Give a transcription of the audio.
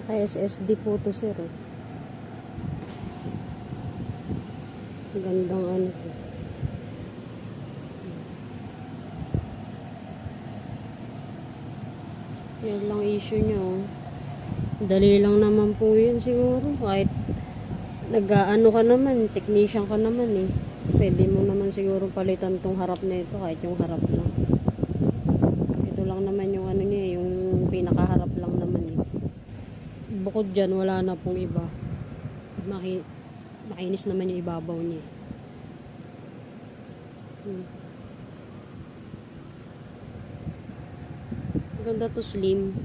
Ay, SSD po to, sir. Eh. Gandang ano to. Yan lang issue nyo. Dali lang naman po yun siguro. Kahit nag-ano ka naman, technician ka naman eh. Pwede mo naman siguro palitan tong harap na ito kahit yung harap lang. Ito lang naman yung ano niya, yung pinakaharap lang naman eh. Bukod dyan, wala na pong iba. Makinis naman yung ibabaw niya. Ganda to, slim.